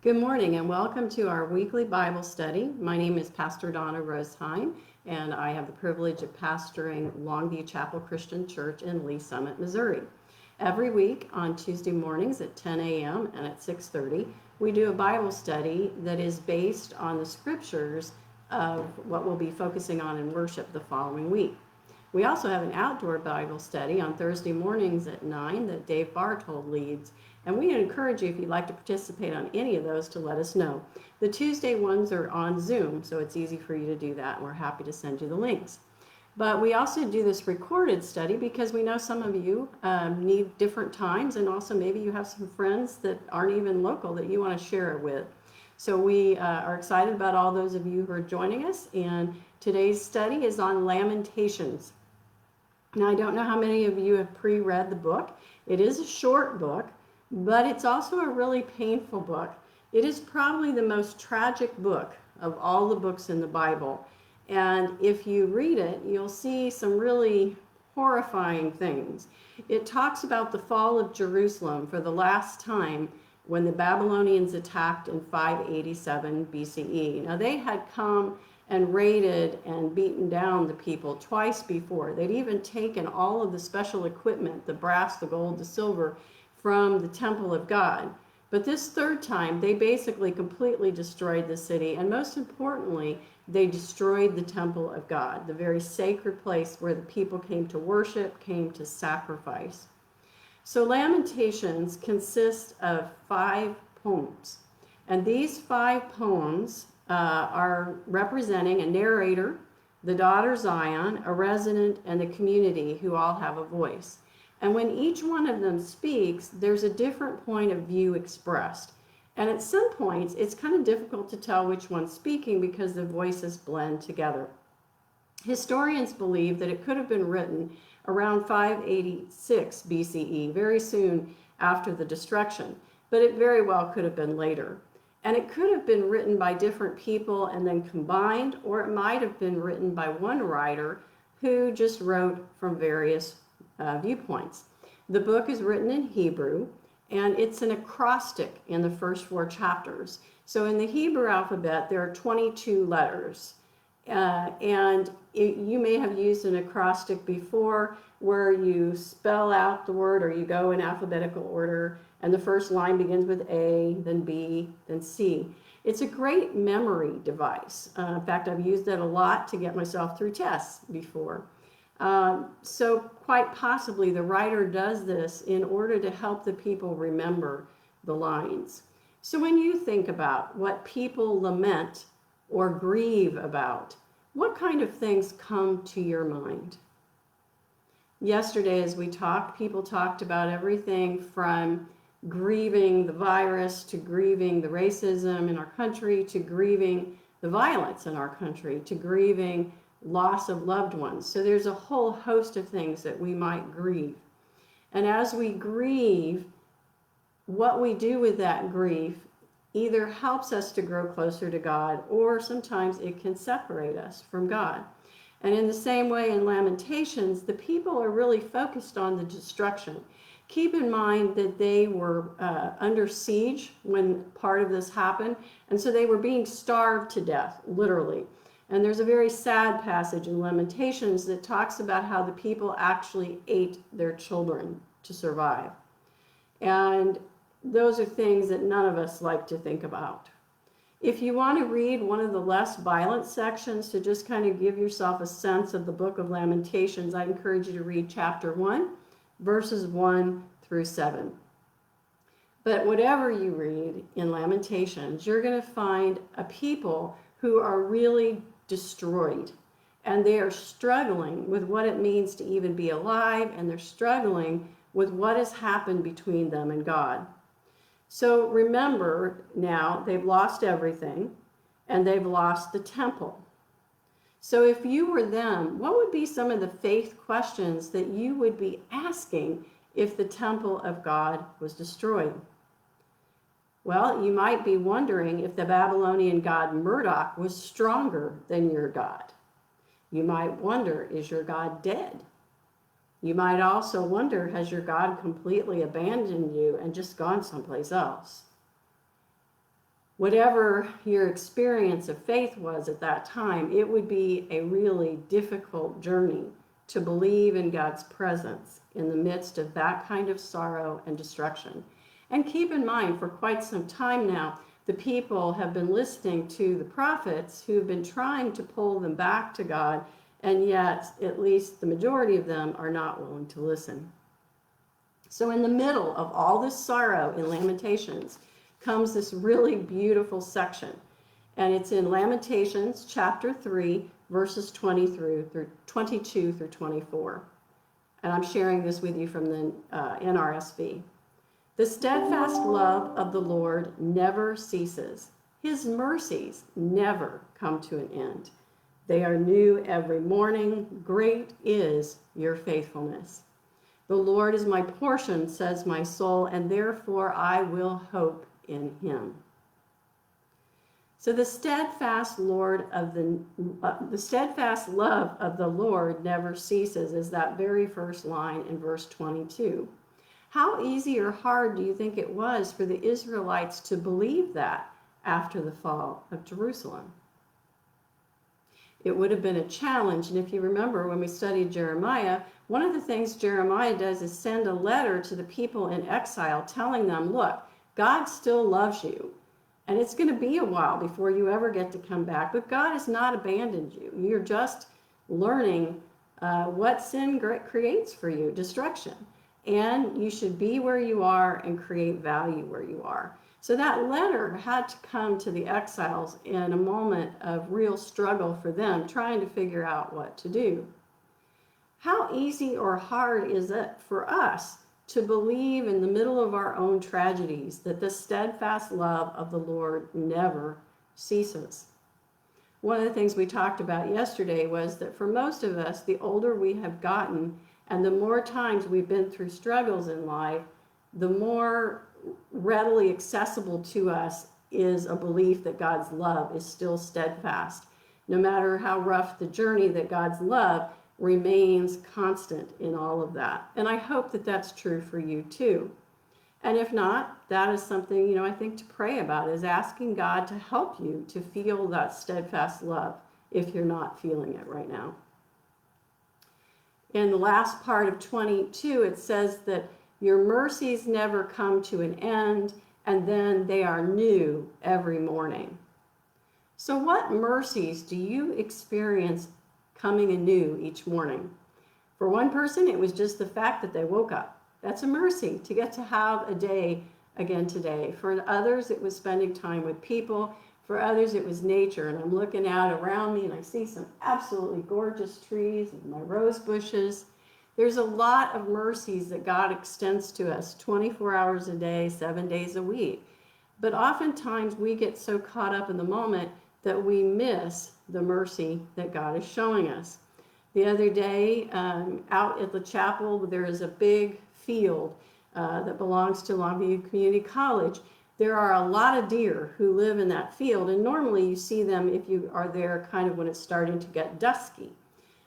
Good morning and welcome to our weekly Bible study. My name is Pastor Donna Rose-Heim, and I have the privilege of pastoring Longview Chapel Christian Church in Lee Summit, Missouri. Every week on Tuesday mornings at 10 a.m. and at 6:30, we do a Bible study that is based on the scriptures of what we'll be focusing on in worship the following week. We also have an outdoor Bible study on Thursday mornings at 9 that Dave Bartold leads. And we encourage you, if you'd like to participate on any of those, to let us know. The Tuesday ones are on Zoom, so it's easy for you to do that, and we're happy to send you the links. But we also do this recorded study because we know some of you need different times, and also maybe you have some friends that aren't even local that you want to share it with. So we are excited about all those of you who are joining us, and today's study is on Lamentations. Now, I don't know how many of you have pre-read the book. It is a short book, but it's also a really painful book. It is probably the most tragic book of all the books in the Bible. And if you read it, you'll see some really horrifying things. It talks about the fall of Jerusalem for the last time when the Babylonians attacked in 587 BCE. Now, they had come and raided and beaten down the people twice before. They'd even taken all of the special equipment, the brass, the gold, the silver, from the temple of God. But this third time, they basically completely destroyed the city, and most importantly, they destroyed the temple of God, the very sacred place where the people came to worship, came to sacrifice. So Lamentations consist of 5 poems, and these 5 poems are representing a narrator, the daughter Zion, a resident, and the community who all have a voice. And when each one of them speaks, there's a different point of view expressed. And at some points, it's kind of difficult to tell which one's speaking because the voices blend together. Historians believe that it could have been written around 586 BCE, very soon after the destruction, but it very well could have been later. And it could have been written by different people and then combined, or it might have been written by one writer who just wrote from various viewpoints. The book is written in Hebrew, and it's an acrostic in the first 4 chapters. So in the Hebrew alphabet, there are 22 letters. You may have used an acrostic before where you spell out the word, or you go in alphabetical order, and the first line begins with A, then B, then C. It's a great memory device. In fact, I've used it a lot to get myself through tests before. So quite possibly the writer does this in order to help the people remember the lines. So when you think about what people lament or grieve about, what kind of things come to your mind? Yesterday as we talked, people talked about everything from grieving the virus to grieving the racism in our country to grieving the violence in our country to grieving loss of loved ones. So there's a whole host of things that we might grieve. And as we grieve, what we do with that grief either helps us to grow closer to God, or sometimes it can separate us from God. And in the same way in Lamentations, the people are really focused on the destruction. Keep in mind that they were under siege when part of this happened, and so they were being starved to death, literally. And there's a very sad passage in Lamentations that talks about how the people actually ate their children to survive. And those are things that none of us like to think about. If you want to read one of the less violent sections to just kind of give yourself a sense of the book of Lamentations, I encourage you to read chapter 1, verses 1 through 7. But whatever you read in Lamentations, you're going to find a people who are really destroyed, and they are struggling with what it means to even be alive, and they're struggling with what has happened between them and God. So remember now, they've lost everything, and they've lost the temple. So if you were them, what would be some of the faith questions that you would be asking if the temple of God was destroyed? Well, you might be wondering if the Babylonian god Marduk was stronger than your God. You might wonder, is your God dead? You might also wonder, has your God completely abandoned you and just gone someplace else? whatever your experience of faith was at that time, it would be a really difficult journey to believe in God's presence in the midst of that kind of sorrow and destruction. And keep in mind, for quite some time now, the people have been listening to the prophets who've been trying to pull them back to God, and yet at least the majority of them are not willing to listen. So in the middle of all this sorrow in Lamentations comes this really beautiful section. And it's in Lamentations chapter 3, verses 22 through 24. And I'm sharing this with you from the NRSV. The steadfast love of the Lord never ceases. His mercies never come to an end. They are new every morning. Great is your faithfulness. The Lord is my portion, says my soul, and therefore I will hope in him. So the steadfast love of the Lord never ceases is that very first line in verse 22. How easy or hard do you think it was for the Israelites to believe that after the fall of Jerusalem? It would have been a challenge. And if you remember when we studied Jeremiah, one of the things Jeremiah does is send a letter to the people in exile telling them, look, God still loves you. And it's going to be a while before you ever get to come back. But God has not abandoned you. You're just learning what sin creates for you, destruction. And you should be where you are and create value where you are. So that letter had to come to the exiles in a moment of real struggle for them, trying to figure out what to do. How easy or hard is it for us to believe in the middle of our own tragedies that the steadfast love of the Lord never ceases? One of the things we talked about yesterday was that for most of us, the older we have gotten and the more times we've been through struggles in life, the more readily accessible to us is a belief that God's love is still steadfast. No matter how rough the journey, that God's love remains constant in all of that. And I hope that that's true for you too. And if not, that is something, I think to pray about, is asking God to help you to feel that steadfast love if you're not feeling it right now. In the last part of 22, it says that your mercies never come to an end, and then they are new every morning. So what mercies do you experience coming anew each morning? For one person, it was just the fact that they woke up. That's a mercy to get to have a day again today. For others, it was spending time with people. For others, it was nature. And I'm looking out around me and I see some absolutely gorgeous trees and my rose bushes. There's a lot of mercies that God extends to us 24 hours a day, 7 days a week. But oftentimes we get so caught up in the moment that we miss the mercy that God is showing us. The other day, out at the chapel, there is a big field that belongs to Longview Community College. There are a lot of deer who live in that field, and normally you see them if you are there kind of when it's starting to get dusky.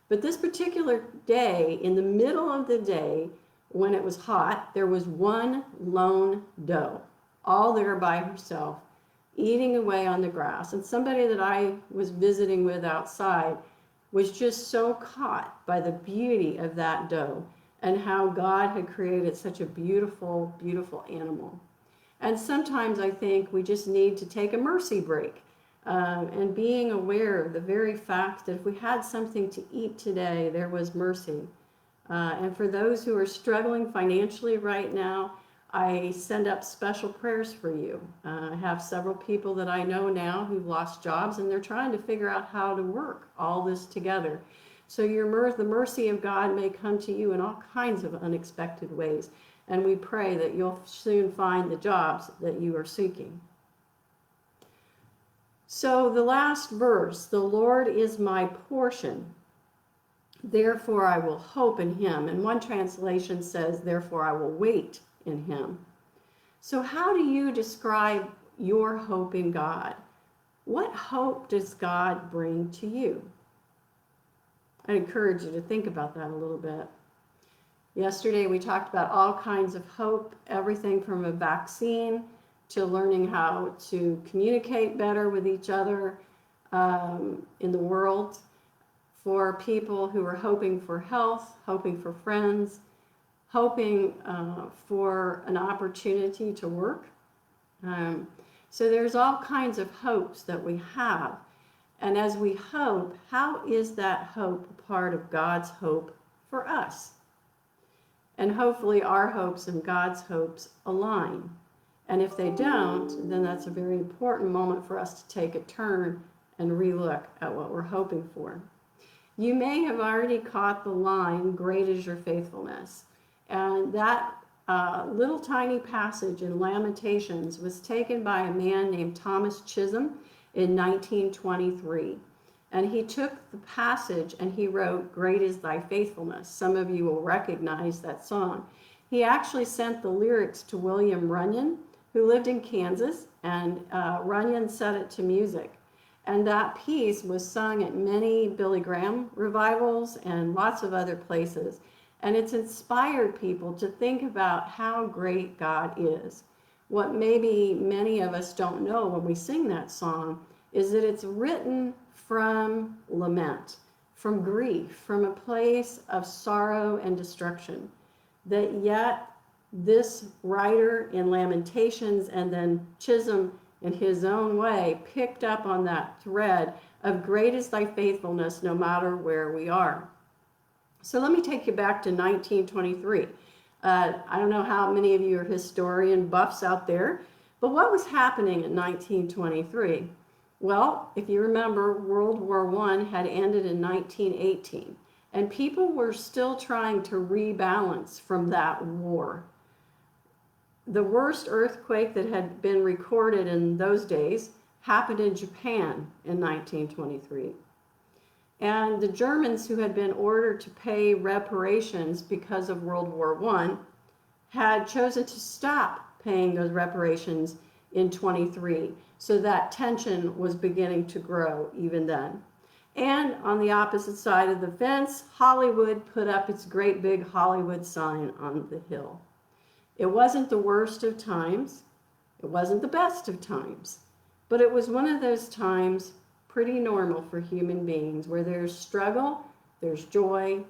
But this particular day, in the middle of the day, when it was hot, there was one lone doe, all there by herself, eating away on the grass. And somebody that I was visiting with outside was just so caught by the beauty of that doe and how God had created such a beautiful, beautiful animal. And sometimes I think we just need to take a mercy break. And being aware of the very fact that if we had something to eat today, there was mercy. And for those who are struggling financially right now, I send up special prayers for you. I have several people that I know now who've lost jobs, and they're trying to figure out how to work all this together. So the mercy of God may come to you in all kinds of unexpected ways. And we pray that you'll soon find the jobs that you are seeking. So the last verse, the Lord is my portion, therefore I will hope in him. And one translation says, therefore I will wait in him. So how do you describe your hope in God? What hope does God bring to you? I encourage you to think about that a little bit. Yesterday we talked about all kinds of hope, everything from a vaccine to learning how to communicate better with each other in the world, for people who are hoping for health, hoping for friends, hoping for an opportunity to work. So there's all kinds of hopes that we have. And as we hope, how is that hope part of God's hope for us? And hopefully our hopes and God's hopes align. And if they don't, then that's a very important moment for us to take a turn and relook at what we're hoping for. You may have already caught the line, "Great is your faithfulness." And that little tiny passage in Lamentations was taken by a man named Thomas Chisholm in 1923. And he took the passage and he wrote, "Great is thy faithfulness." Some of you will recognize that song. He actually sent the lyrics to William Runyon, who lived in Kansas, and Runyon set it to music. And that piece was sung at many Billy Graham revivals and lots of other places. And it's inspired people to think about how great God is. What maybe many of us don't know when we sing that song is that it's written from lament, from grief, from a place of sorrow and destruction. That yet this writer in Lamentations, and then Chisholm in his own way, picked up on that thread of "Great is thy faithfulness no matter where we are." So let me take you back to 1923. I don't know how many of you are historian buffs out there, but what was happening in 1923? Well, if you remember, World War I had ended in 1918, and people were still trying to rebalance from that war. The worst earthquake that had been recorded in those days happened in Japan in 1923. And the Germans, who had been ordered to pay reparations because of World War I, had chosen to stop paying those reparations in 23. So that tension was beginning to grow even then. And on the opposite side of the fence, Hollywood put up its great big Hollywood sign on the hill. It wasn't the worst of times. It wasn't the best of times. But it was one of those times pretty normal for human beings, where there's struggle, there's joy,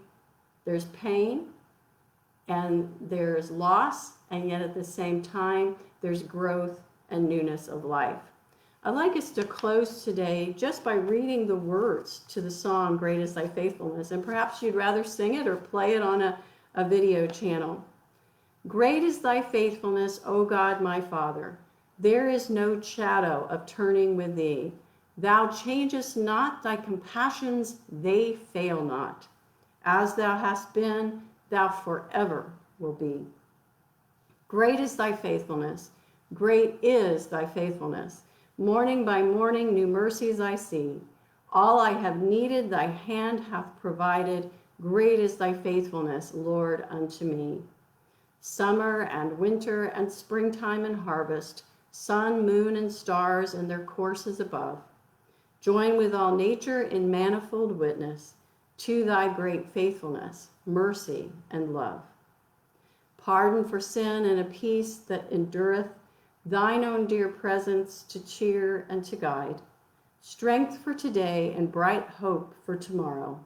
there's pain, and there's loss, and yet at the same time, there's growth and newness of life. I'd like us to close today just by reading the words to the song, "Great is thy faithfulness," and perhaps you'd rather sing it or play it on a video channel. "Great is thy faithfulness, O God my Father. There is no shadow of turning with thee. Thou changest not, thy compassions, they fail not. As thou hast been, thou forever will be. Great is thy faithfulness. Great is thy faithfulness. Morning by morning new mercies I see. All I have needed thy hand hath provided. Great is thy faithfulness, Lord, unto me. Summer and winter and springtime and harvest, sun, moon, and stars in their courses above, join with all nature in manifold witness to thy great faithfulness, mercy, and love. Pardon for sin and a peace that endureth, thine own dear presence to cheer and to guide, strength for today and bright hope for tomorrow,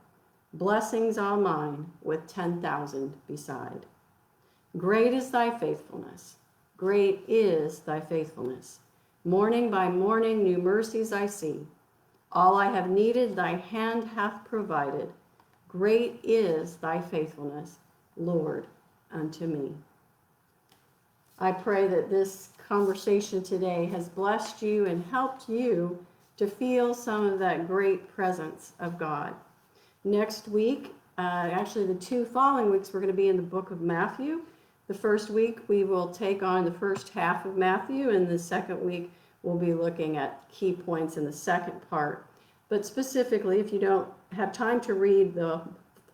blessings all mine with 10,000 beside. Great is thy faithfulness. Great is thy faithfulness. Morning by morning new mercies I see. All I have needed thy hand hath provided. Great is thy faithfulness, Lord, unto me. I pray that this conversation today has blessed you and helped you to feel some of that great presence of God. Next week, actually the 2 following weeks, we're going to be in the book of Matthew. The first week we will take on the first half of Matthew, and the second week we'll be looking at key points in the second part. But specifically, if you don't have time to read the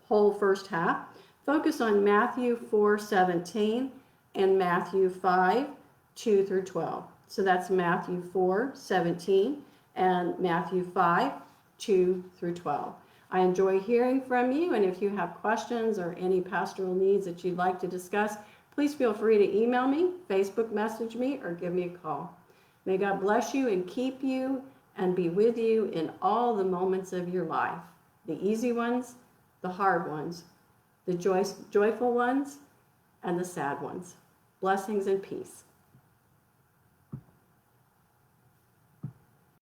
whole first half, focus on Matthew 4:17 and Matthew 5:2 through 12. So that's Matthew 4:17 and Matthew 5:2 through 12. I enjoy hearing from you, and if you have questions or any pastoral needs that you'd like to discuss, please feel free to email me, Facebook message me, or give me a call. May God bless you and keep you and be with you in all the moments of your life, the easy ones, the hard ones, the joyful ones, and the sad ones. Blessings and peace.